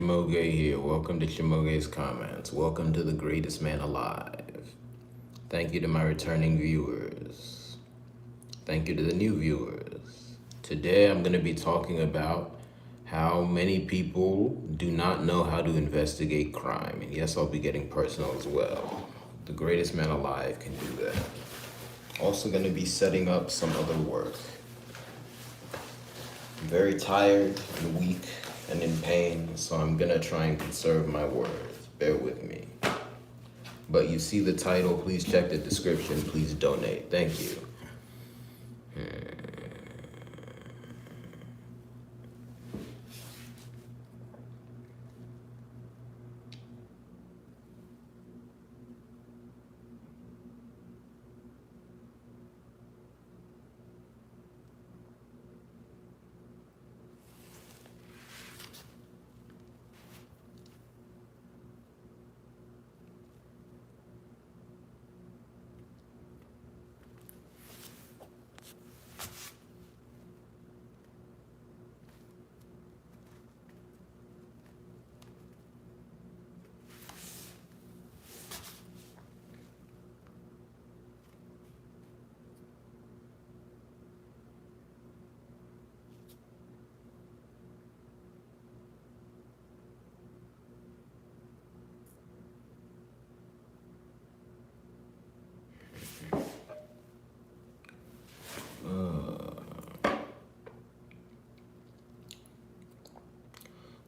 CHIMAOGE here. Welcome to CHIMAOGE's comments. Welcome to the greatest man alive. Thank you to my returning viewers. Thank you to the new viewers. Today I'm going to be talking about how many people do not know how to investigate crime. And yes, I'll be getting personal as well. The greatest man alive can do that. Also going to be setting up some other work. I'm very tired and weak and in pain, so I'm gonna try and conserve my words. Bear with me. But you see the title, please check the description, please donate. Thank you.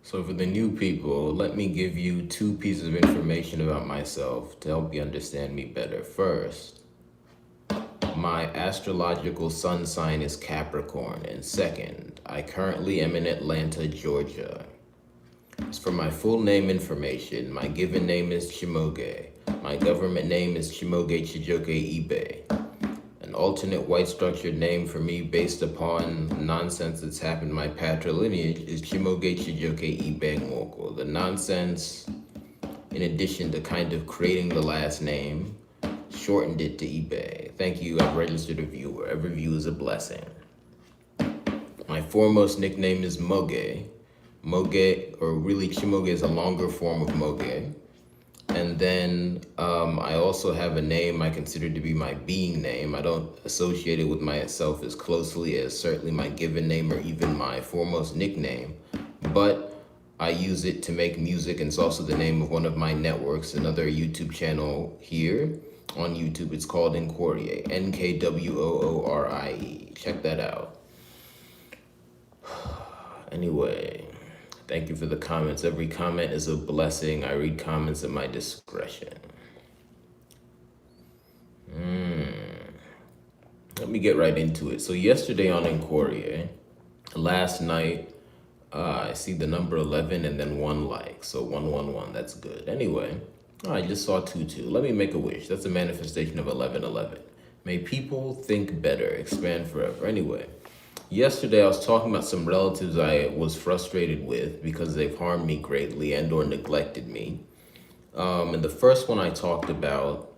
So for the new people, let me give you two pieces of information about myself to help you understand me better. First, my astrological sun sign is Capricorn. And second, I currently am in Atlanta, Georgia. As for my full name information, my given name is CHIMAOGE. My government name is CHIMAOGE Aka MAOGE. An alternate white structured name for me based upon nonsense that's happened in my patrilineage is CHIMAOGE Aka VENMO. The nonsense, in addition to kind of creating the last name, shortened it to eBay. Thank you, I've registered a viewer. Every view is a blessing. My foremost nickname is Moge. Moge, or really CHIMAOGE, is a longer form of Moge. And then I also have a name I consider to be my being name. I don't associate it with myself as closely as certainly my given name or even my foremost nickname, but I use it to make music, and it's also the name of one of my networks, another YouTube channel here on YouTube. It's called Nkworie, Nkworie. Check that out. Anyway, thank you for the comments. Every comment is a blessing. I read comments at my discretion. Let me get right into it. So yesterday on Nkworie, last night, I see the number 11 and then 1 like. So 111, that's good. Anyway, I just saw 22. Let me make a wish. That's a manifestation of 1111. May people think better, expand forever. Anyway, yesterday I was talking about some relatives I was frustrated with because they've harmed me greatly and or neglected me. And the first one I talked about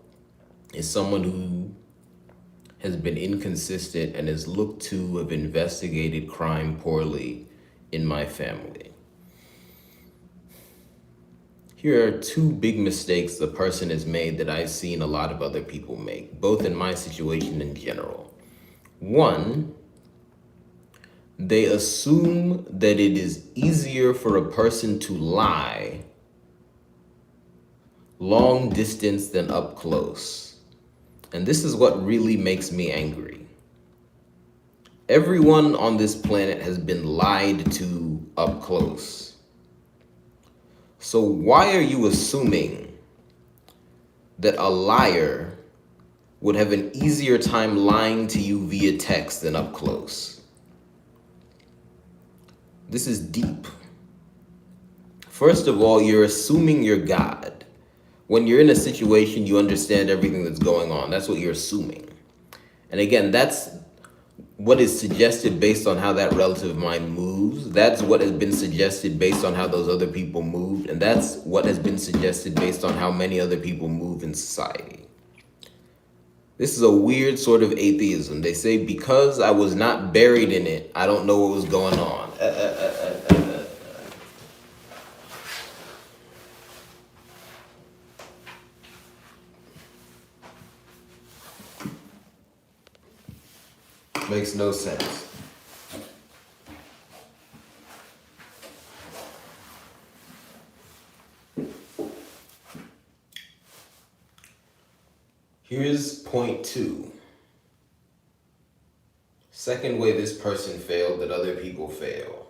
is someone who has been inconsistent and is looked to have investigated crime poorly in my family. Here are two big mistakes the person has made that I've seen a lot of other people make, both in my situation in general. One, they assume that it is easier for a person to lie long distance than up close. And this is what really makes me angry. Everyone on this planet has been lied to up close. So why are you assuming that a liar would have an easier time lying to you via text than up close? This is deep. First of all, you're assuming you're God. When you're in a situation, you understand everything that's going on. That's what you're assuming. And again, that's what is suggested based on how that relative of mine moves. That's what has been suggested based on how those other people moved. And that's what has been suggested based on how many other people move in society. This is a weird sort of atheism. They say, because I was not buried in it, I don't know what was going on. Makes no sense. Here's point 2. Second way this person failed that other people fail.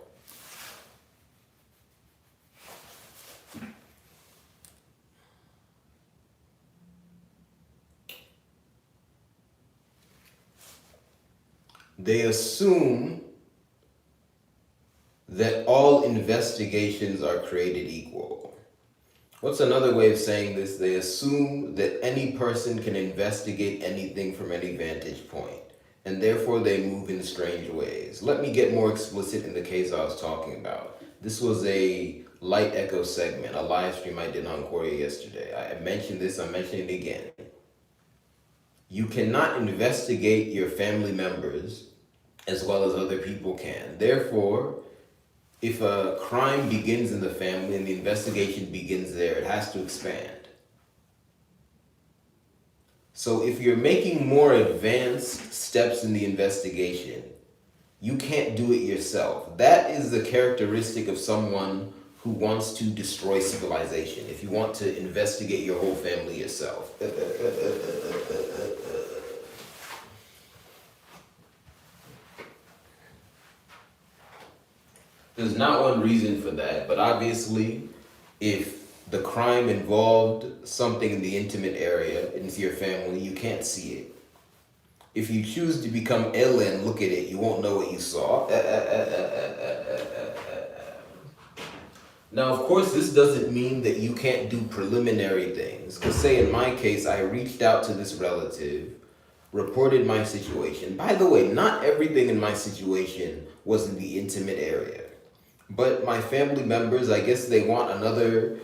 They assume that all investigations are created equal. What's another way of saying this? They assume that any person can investigate anything from any vantage point, and therefore they move in strange ways. Let me get more explicit in the case I was talking about. This was a light echo segment, a live stream I did on Korea yesterday. I mentioned this, I'm mentioning it again. You cannot investigate your family members as well as other people can. Therefore, if a crime begins in the family and the investigation begins there, it has to expand. So if you're making more advanced steps in the investigation, you can't do it yourself. That is the characteristic of someone who wants to destroy civilization. If you want to investigate your whole family yourself. There's not one reason for that, but obviously, if the crime involved something in the intimate area, into your family, you can't see it. If you choose to become ill and look at it, you won't know what you saw. Now, of course, this doesn't mean that you can't do preliminary things. Because say in my case, I reached out to this relative, reported my situation. By the way, not everything in my situation was in the intimate area. But my family members, I guess they want another,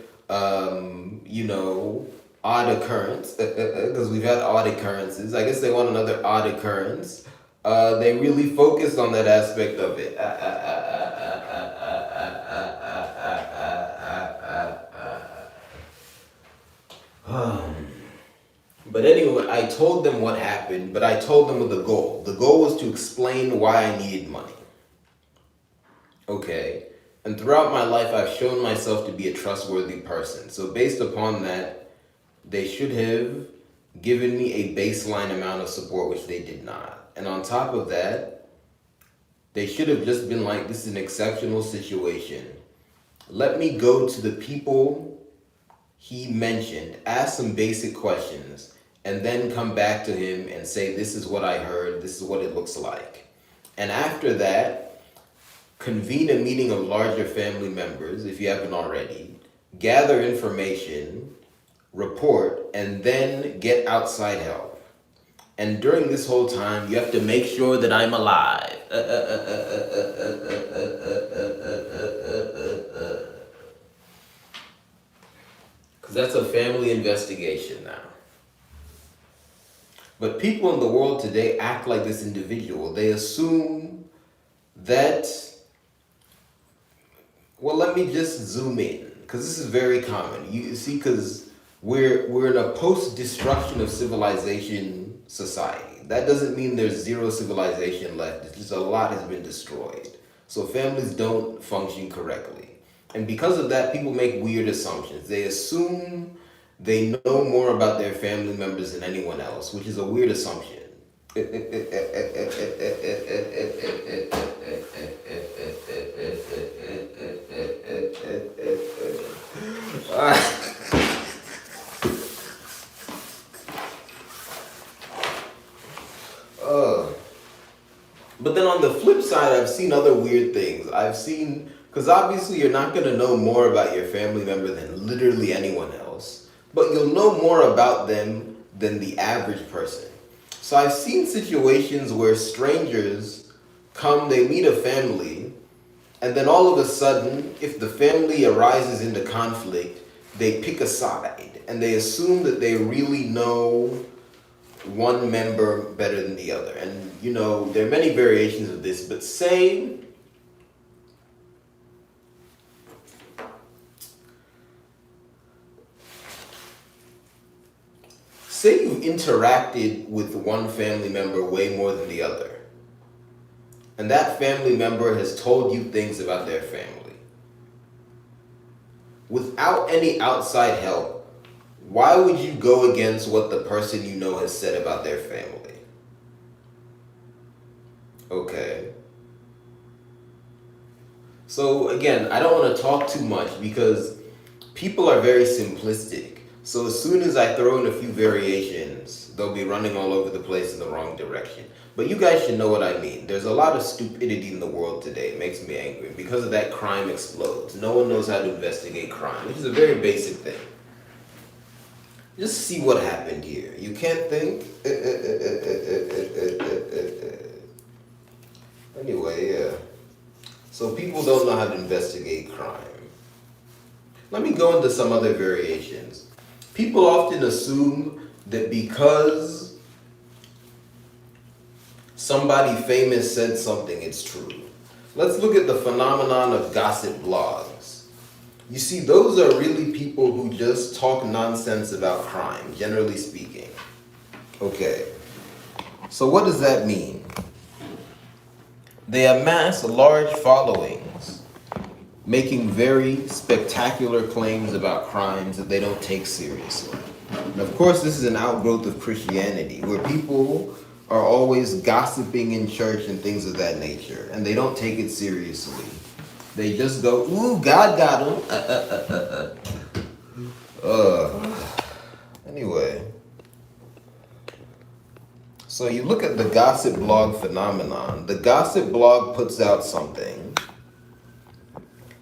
odd occurrence, because we've had odd occurrences. I guess they want another odd occurrence. They really focused on that aspect of it. But anyway, I told them what happened, but I told them with a goal. The goal was to explain why I needed money. Okay. And throughout my life, I've shown myself to be a trustworthy person. So based upon that, they should have given me a baseline amount of support, which they did not. And on top of that, they should have just been like, this is an exceptional situation. Let me go to the people he mentioned, ask some basic questions, and then come back to him and say, this is what I heard, this is what it looks like. And after that, convene a meeting of larger family members, if you haven't already, gather information, report, and then get outside help. And during this whole time, you have to make sure that I'm alive. Because that's a family investigation now. But people in the world today act like this individual. They assume that, well, let me just zoom in, because this is very common. You see, because we're in a post-destruction of civilization society. That doesn't mean there's zero civilization left. It's just a lot has been destroyed. So families don't function correctly. And because of that, people make weird assumptions. They assume they know more about their family members than anyone else, which is a weird assumption. But then on the flip side, I've seen other weird things. Because obviously you're not going to know more about your family member than literally anyone else, but you'll know more about them than the average person. So I've seen situations where strangers come, they meet a family, and then all of a sudden, if the family arises into conflict, they pick a side, and they assume that they really know one member better than the other. And, there are many variations of this, but say you've interacted with one family member way more than the other. and that family member has told you things about their family. Without any outside help, why would you go against what the person you know has said about their family? Okay. So again, I don't want to talk too much because people are very simplistic. So as soon as I throw in a few variations, they'll be running all over the place in the wrong direction. But you guys should know what I mean. There's a lot of stupidity in the world today. It makes me angry. Because of that, crime explodes. No one knows how to investigate crime, which is a very basic thing. Just see what happened here. You can't think? Anyway, yeah. So people don't know how to investigate crime. Let me go into some other variations. People often assume that because somebody famous said something, it's true. Let's look at the phenomenon of gossip blogs. You see, those are really people who just talk nonsense about crime, generally speaking. Okay, so what does that mean? They amass large followings, making very spectacular claims about crimes that they don't take seriously. And of course, this is an outgrowth of Christianity, where people are always gossiping in church and things of that nature, and they don't take it seriously. They just go, ooh, God got him. Anyway, so you look at the gossip blog phenomenon. The gossip blog puts out something,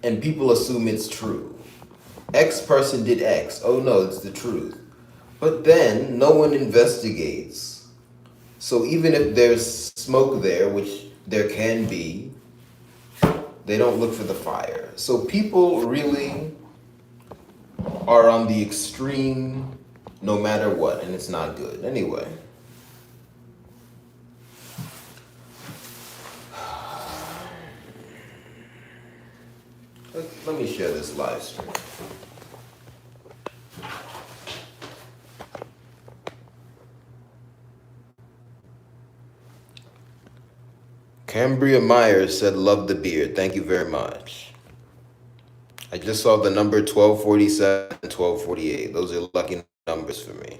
and people assume it's true. X person did X. Oh no, it's the truth. But then no one investigates. So even if there's smoke there, which there can be, they don't look for the fire. So people really are on the extreme no matter what, and it's not good. Anyway. Let me share this live stream. Cambria Myers said, love the beard. Thank you very much. I just saw the number 1247 and 1248. Those are lucky numbers for me.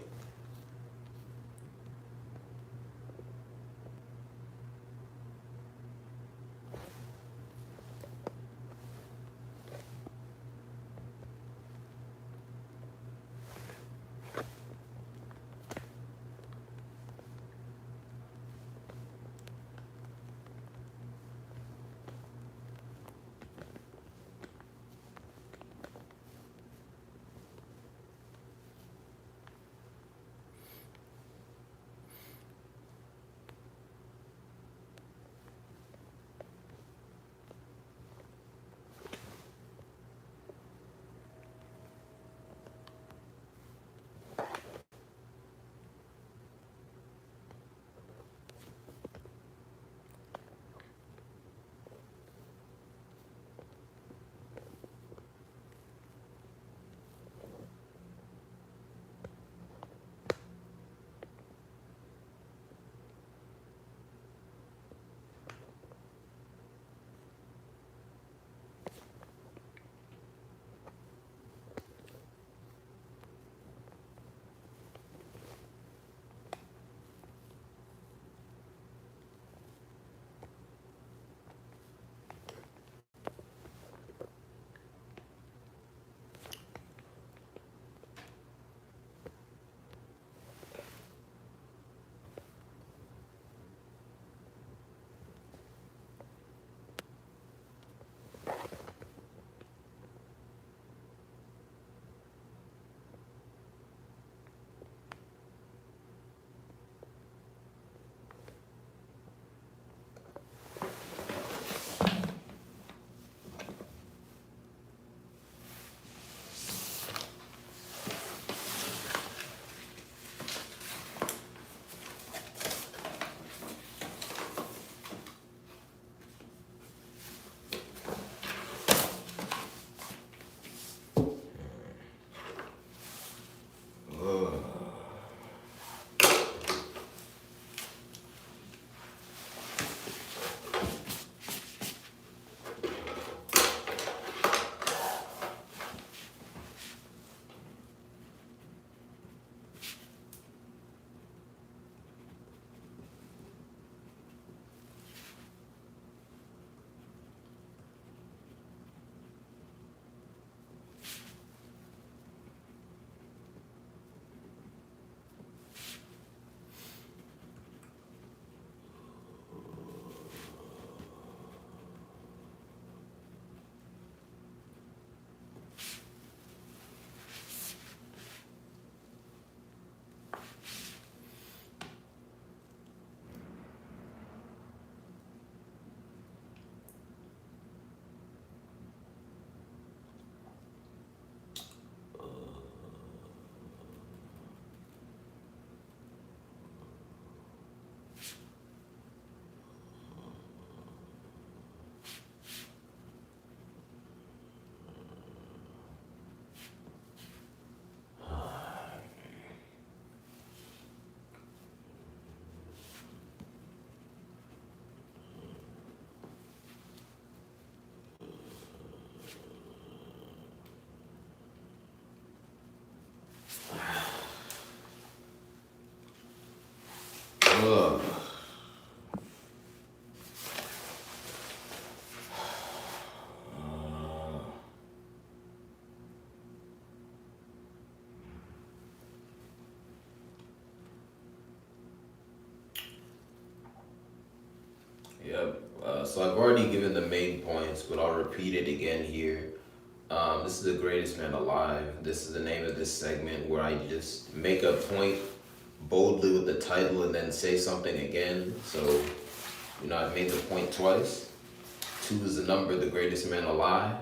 So I've already given the main points, but I'll repeat it again here. This is the greatest man alive. This is the name of this segment where I just make a point boldly with the title and then say something again. So, I've made the point twice. 2 is the number, the greatest man alive.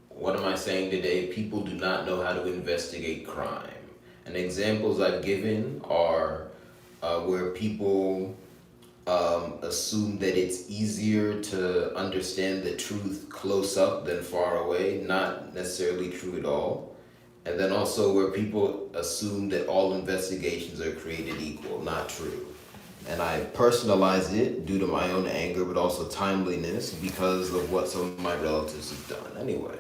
What am I saying today? People do not know how to investigate crime. And examples I've given are where people assume that it's easier to understand the truth close up than far away, not necessarily true at all. And then also where people assume that all investigations are created equal, not true. And I personalize it due to my own anger, but also timeliness because of what some of my relatives have done. Anyway.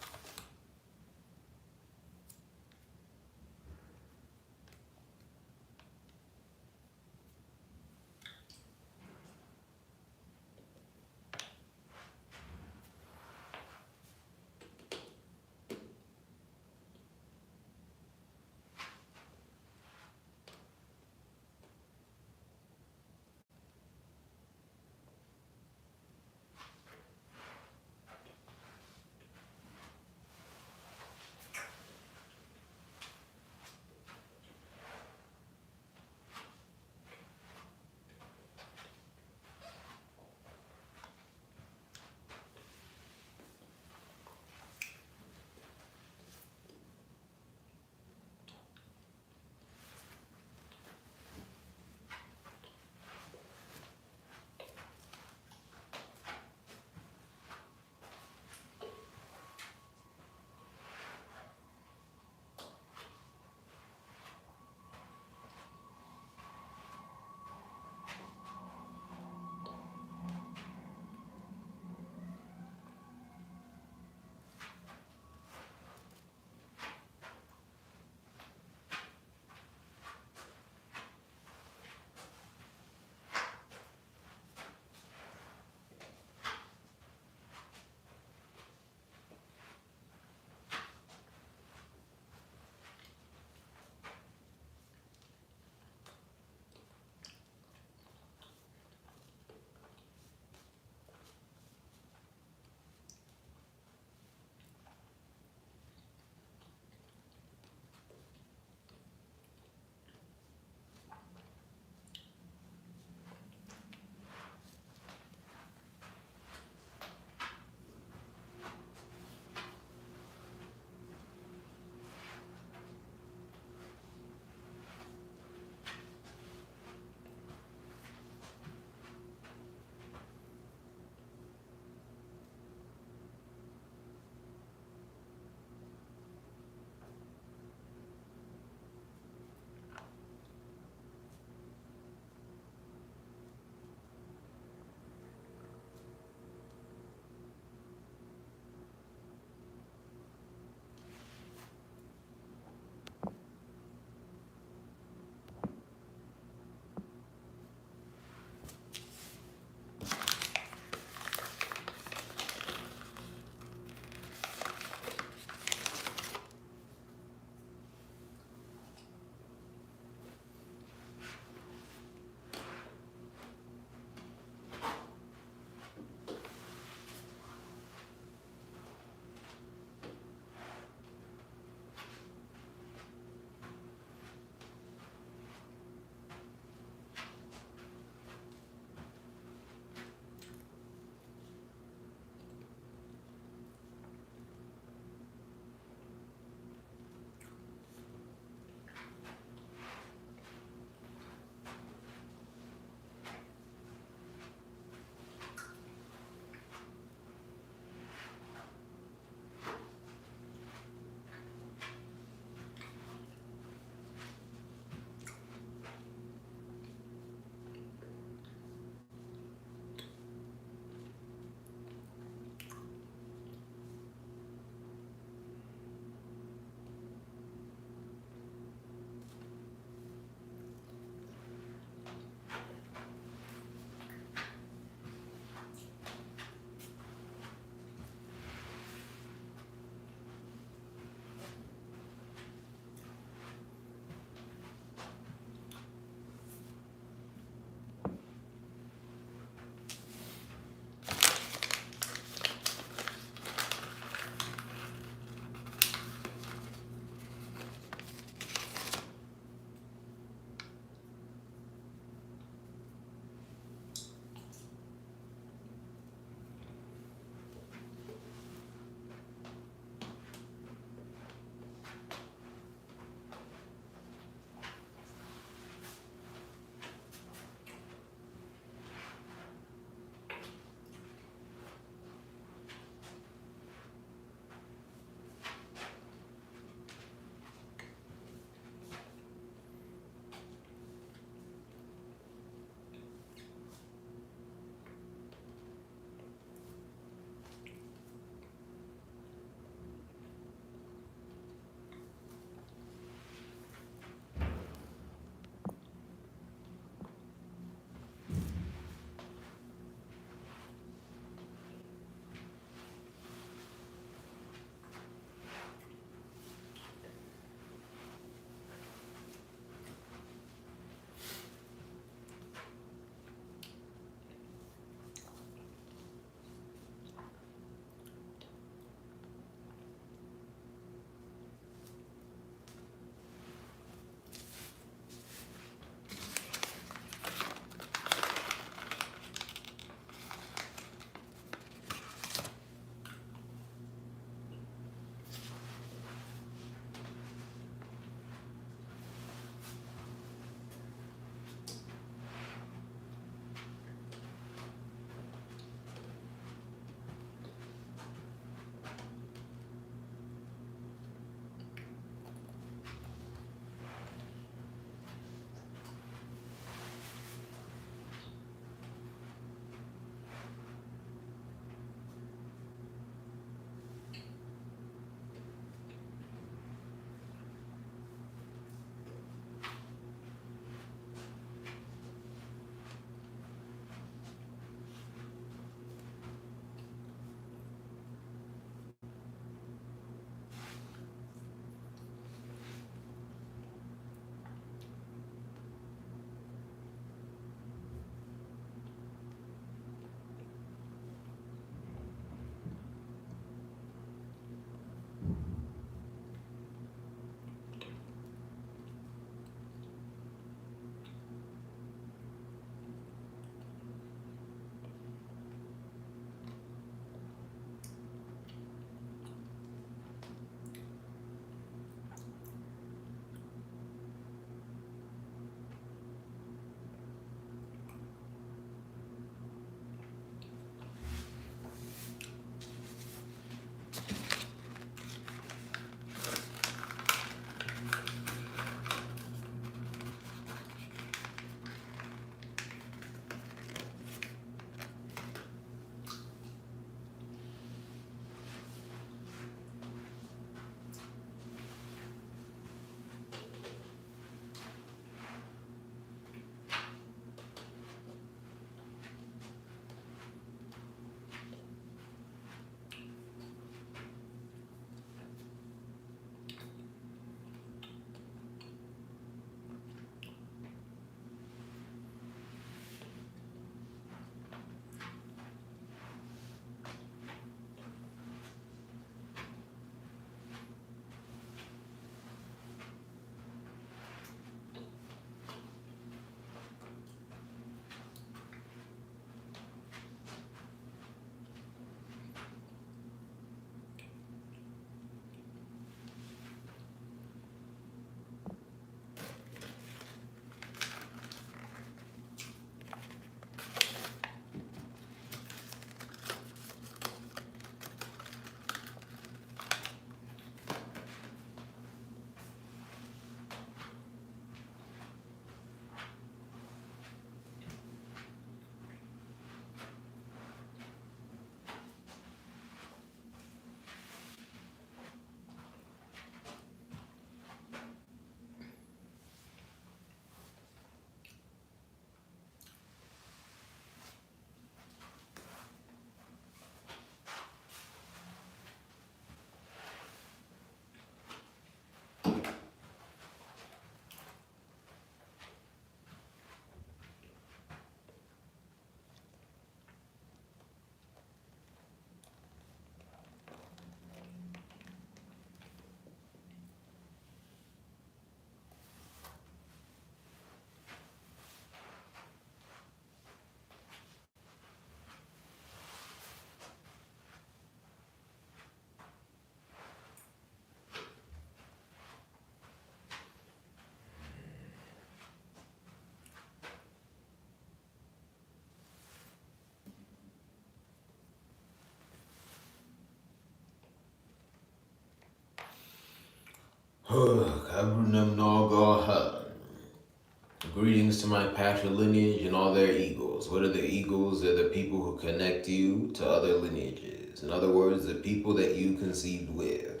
Greetings to my patrilineage and all their eagles. What are the eagles? They're the people who connect you to other lineages. In other words, the people that you conceived with.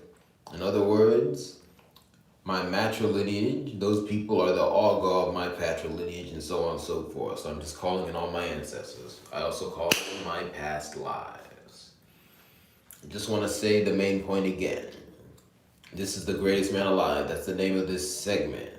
In other words, my matrilineage, those people are the Auga of my patrilineage and so on and so forth. So I'm just calling in all my ancestors. I also call in my past lives. I just want to say the main point again. This is the greatest man alive. That's the name of this segment.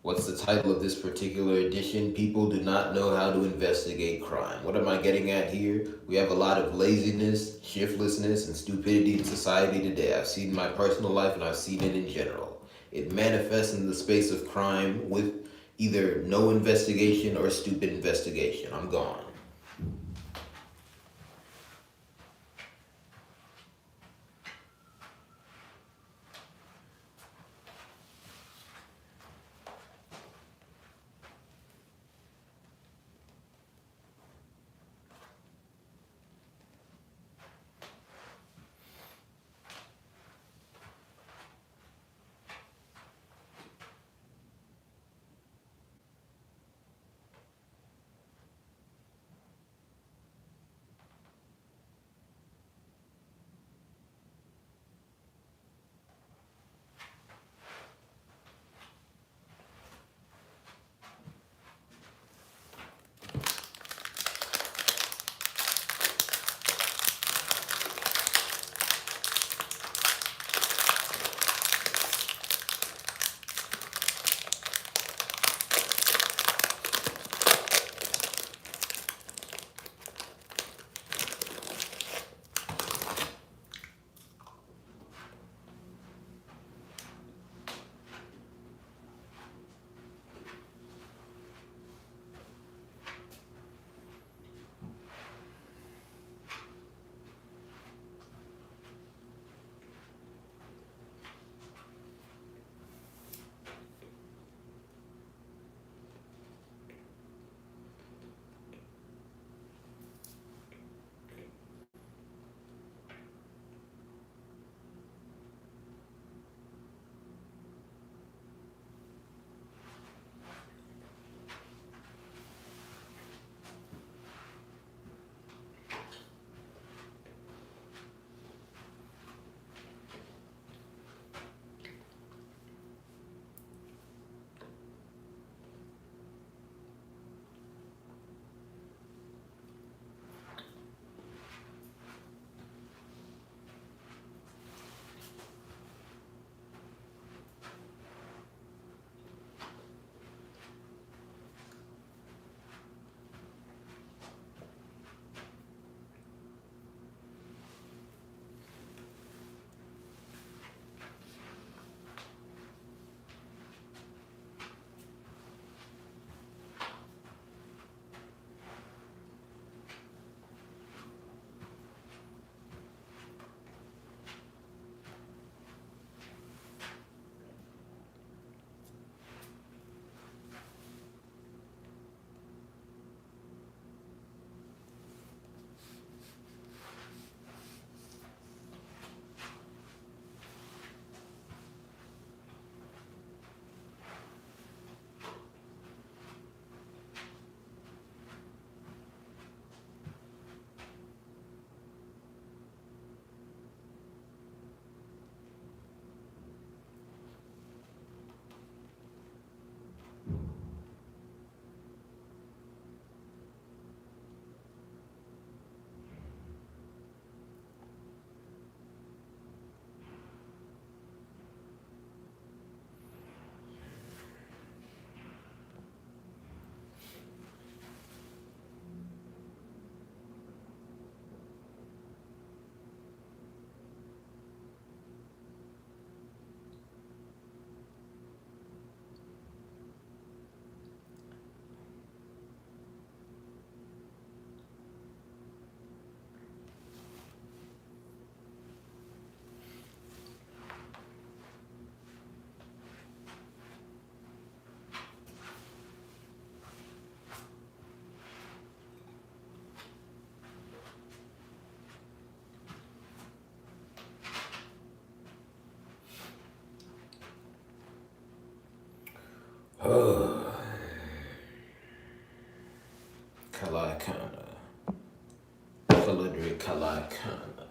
What's the title of this particular edition? People do not know how to investigate crime. What am I getting at here? We have a lot of laziness, shiftlessness, and stupidity in society today. I've seen in my personal life and I've seen it in general. It manifests in the space of crime with either no investigation or stupid investigation. I'm gone. Kalakana. Kaludri Kalakana.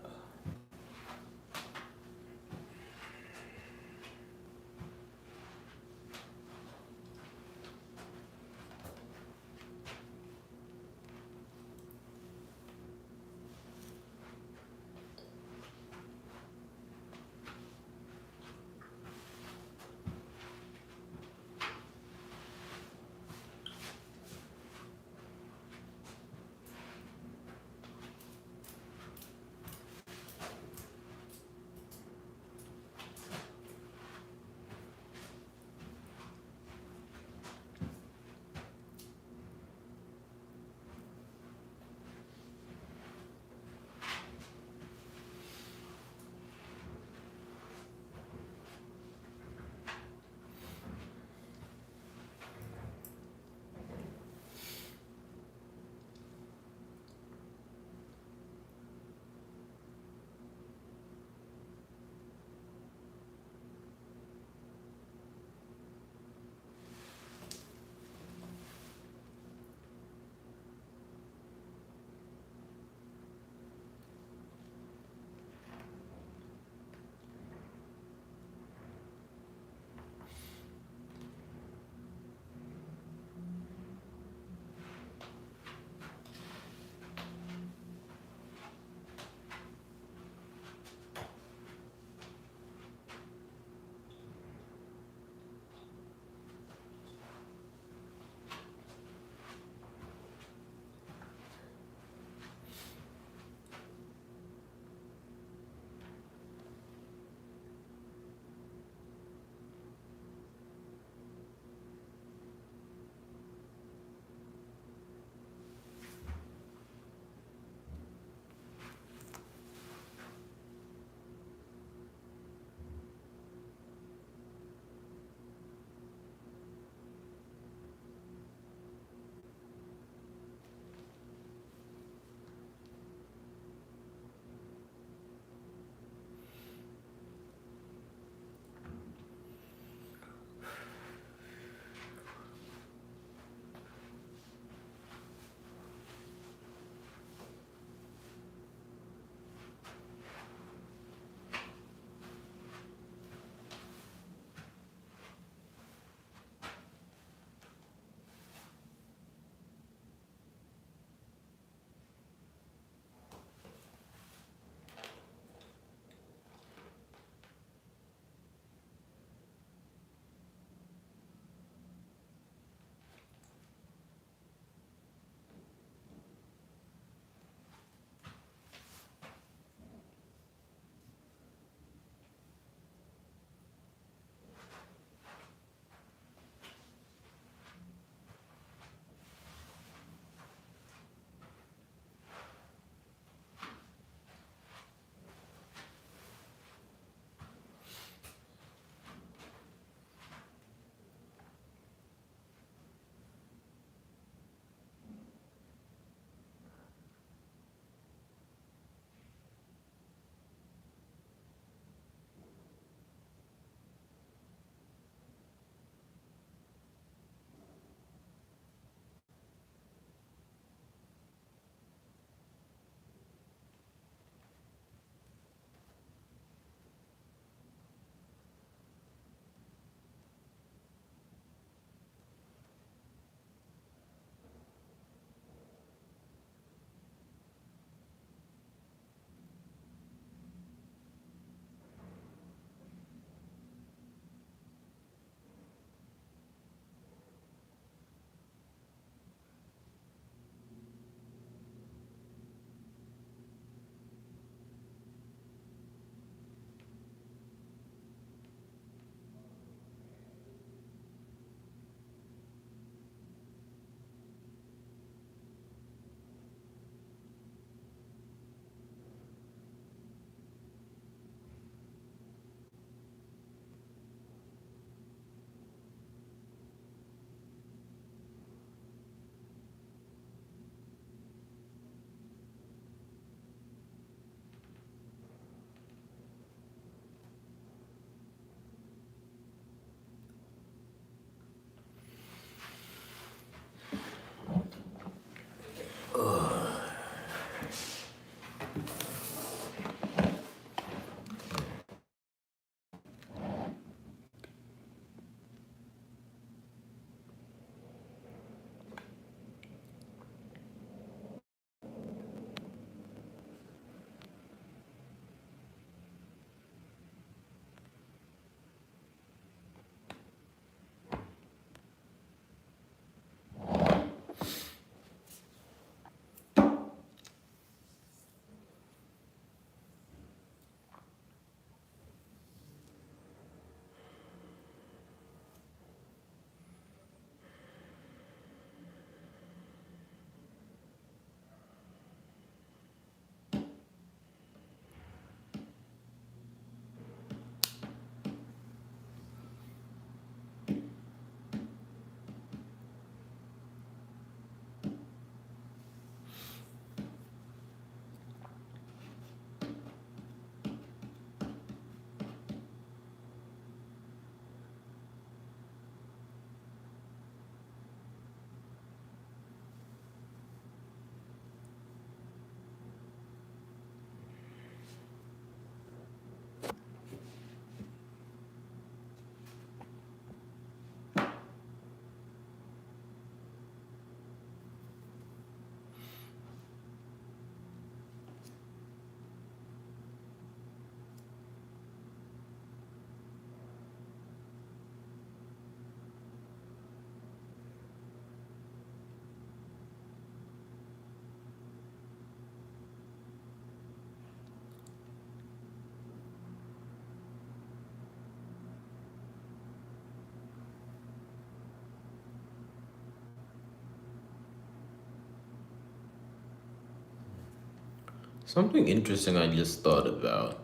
Something interesting I just thought about.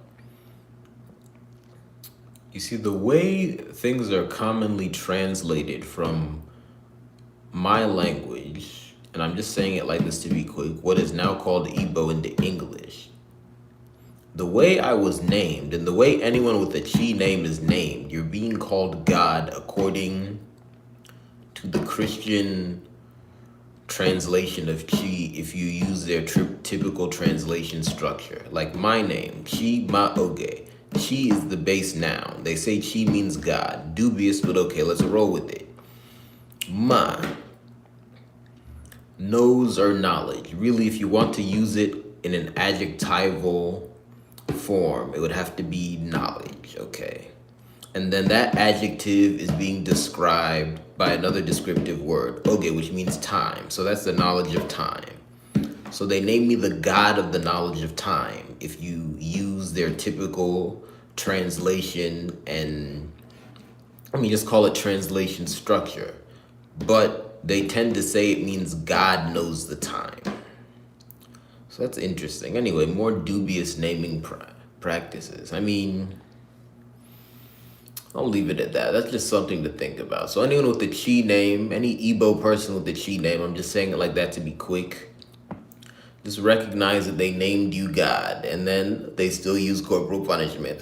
You see, the way things are commonly translated from my language, and I'm just saying it like this to be quick, what is now called Igbo into English. The way I was named, and the way anyone with a Chi name is named, you're being called God according to the Christian translation of Chi if you use their typical translation structure. Like my name, CHIMAOGE. Chi is the base noun. They say Chi means God. Dubious, but okay, let's roll with it. Ma, knows or knowledge. Really, if you want to use it in an adjectival form, it would have to be knowledge, okay? And then that adjective is being described by another descriptive word, oge, which means time. So that's the knowledge of time. So they named me the god of the knowledge of time if you use their typical translation and, just call it translation structure. But they tend to say it means God knows the time. So that's interesting. Anyway, more dubious naming practices. I'll leave it at that. That's just something to think about. So anyone with the Chi name, any Igbo person with the Chi name, I'm just saying it like that to be quick. Just recognize that they named you God, and then they still use corporal punishment.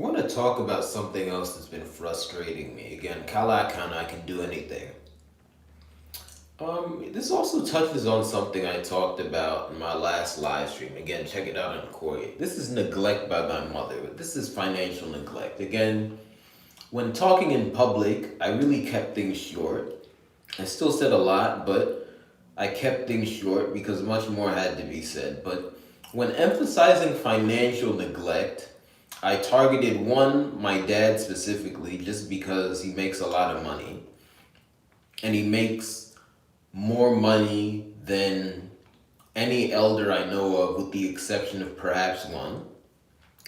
I want to talk about something else that's been frustrating me. Again, Kalu, Akanu, I can do anything. This also touches on something I talked about in my last live stream. Again, check it out on Korea. This is neglect by my mother. This is financial neglect. Again, when talking in public, I really kept things short. I still said a lot, but I kept things short because much more had to be said. But when emphasizing financial neglect, I targeted one, my dad specifically, just because he makes a lot of money. And he makes more money than any elder I know of, with the exception of perhaps one.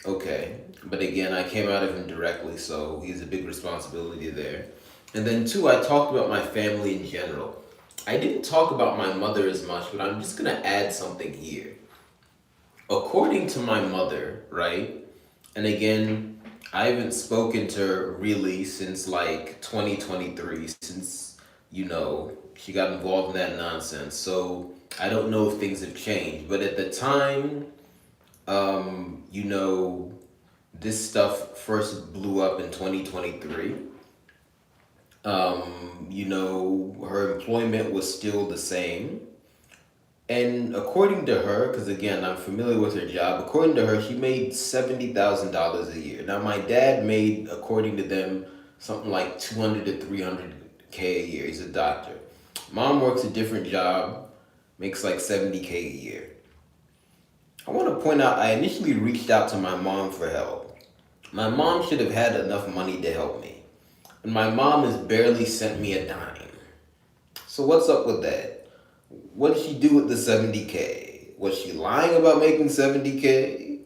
Okay. But again, I came out of him directly, so he's a big responsibility there. And then two, I talked about my family in general. I didn't talk about my mother as much, but I'm just gonna add something here. According to my mother, right? And again, I haven't spoken to her really since like 2023, since, she got involved in that nonsense. So I don't know if things have changed. But at the time, um, you know, this stuff first blew up in 2023. Her employment was still the same. And according to her, because again, I'm familiar with her job, according to her, she made $70,000 a year. Now, my dad made, according to them, something like 200 to 300K a year. He's a doctor. Mom works a different job, makes like 70K a year. I want to point out, I initially reached out to my mom for help. My mom should have had enough money to help me. And my mom has barely sent me a dime. So what's up with that? What did she do with the 70K? Was she lying about making 70K?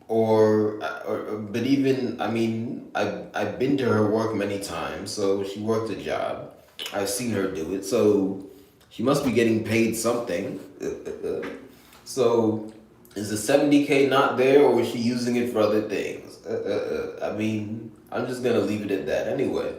But even, I mean, I've been to her work many times, so she worked a job. I've seen her do it, so she must be getting paid something. So is the 70K not there, or is she using it for other things? I mean, I'm just gonna leave it at that anyway.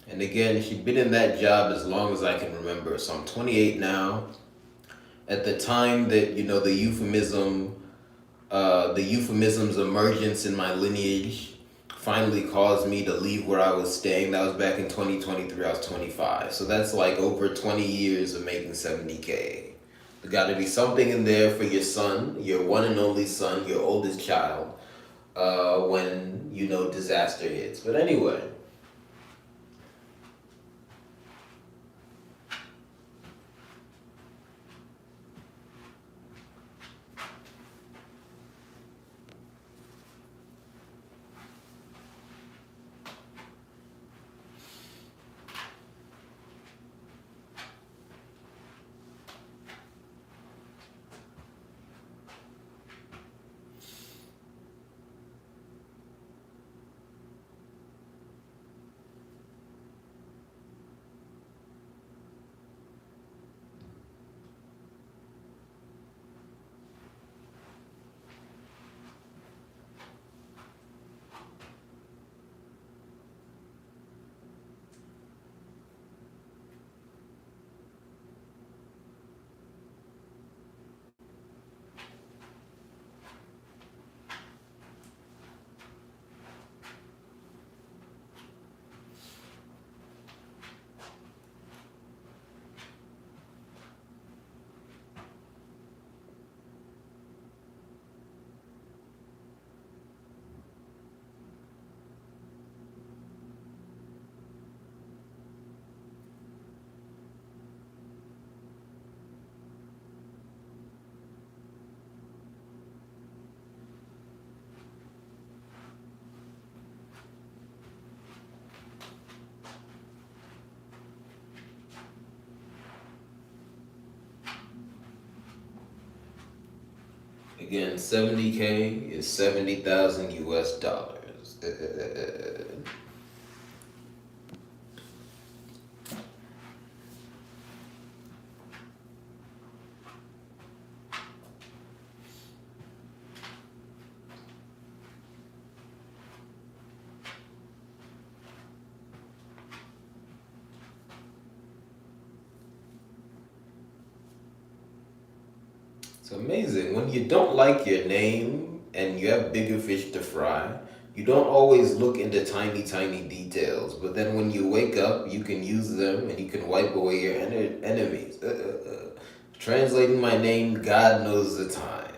And again, she'd been in that job as long as I can remember. So I'm 28 now. At the time that, the euphemism's emergence in my lineage finally caused me to leave where I was staying. That was back in 2023. I was 25. So that's like over 20 years of making 70K. There got to be something in there for your son, your one and only son, your oldest child, when, disaster hits. But anyway. Again, 70K is 70,000 US dollars. It's amazing. When you don't like your name and you have bigger fish to fry, you don't always look into tiny, tiny details. But then when you wake up, you can use them and you can wipe away your enemies. Translating my name, God knows the time.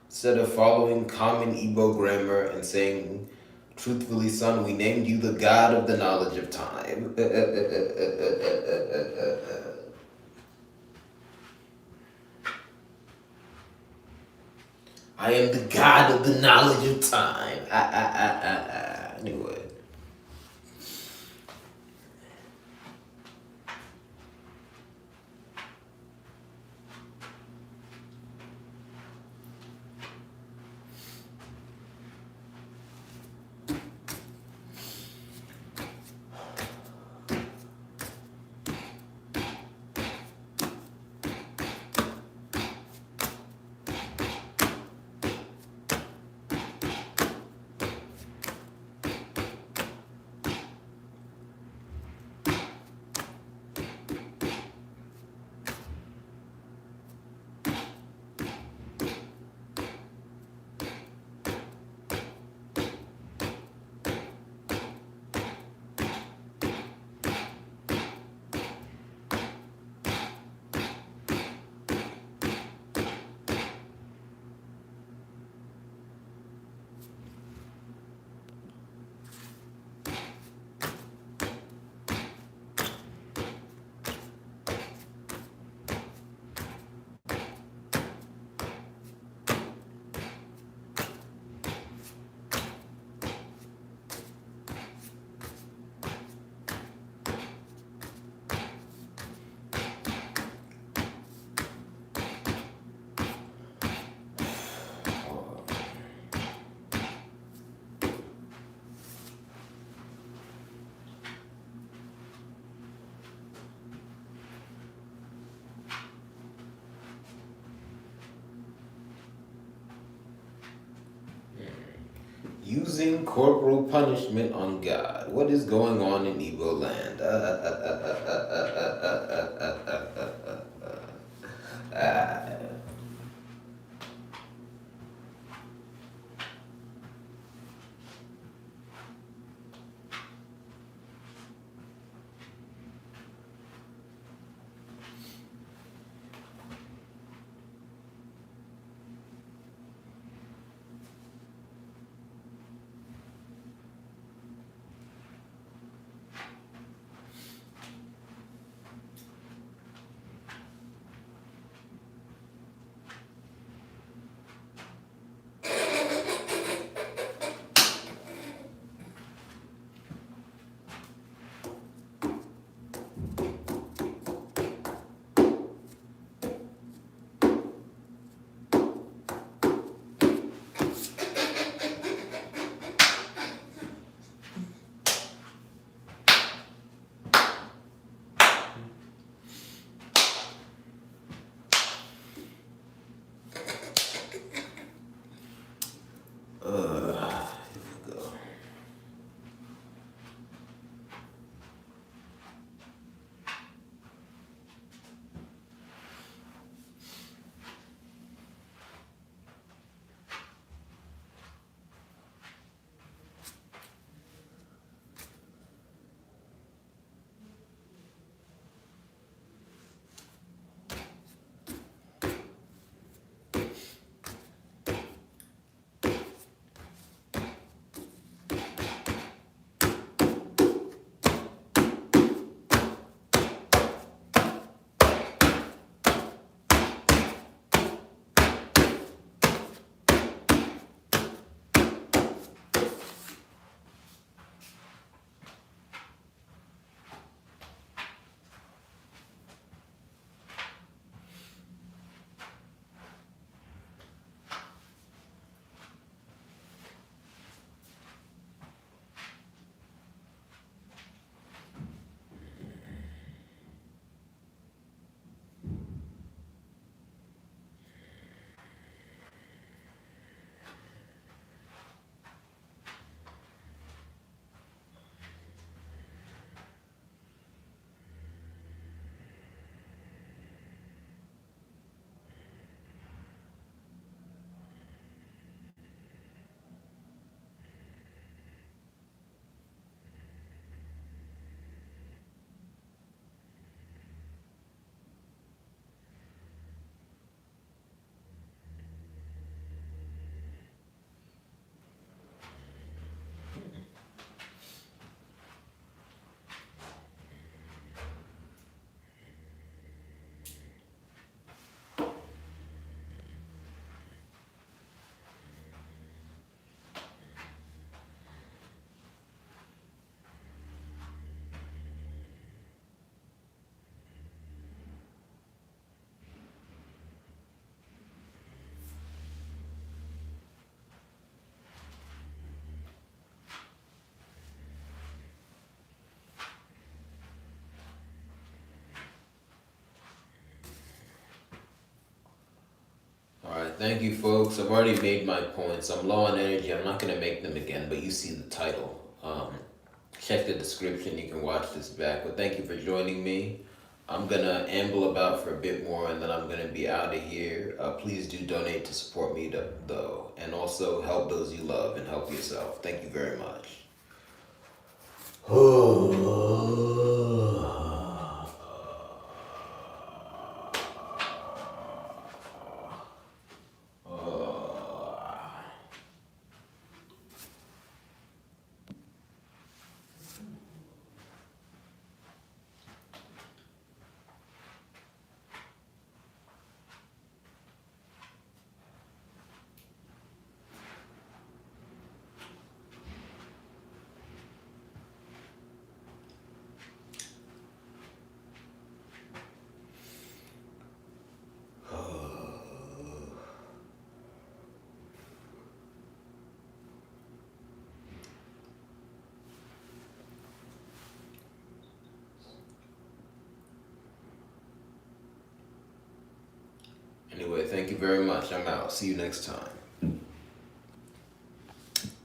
Instead of following common Igbo grammar and saying, truthfully, son, we named you the God of the knowledge of time. I am the God of the knowledge of time. I knew it. Using corporal punishment on God. What is going on in Igbo land? thank you, folks. I've already made my points. I'm low on energy. I'm not gonna make them again, but you see the title. Check the description. You can watch this back. But thank you for joining me. I'm gonna amble about for a bit more, and then I'm gonna be out of here. Please do donate to support me, though, and also help those you love and help yourself. Thank you very much. Anyway, thank you very much. I'm out. See you next time.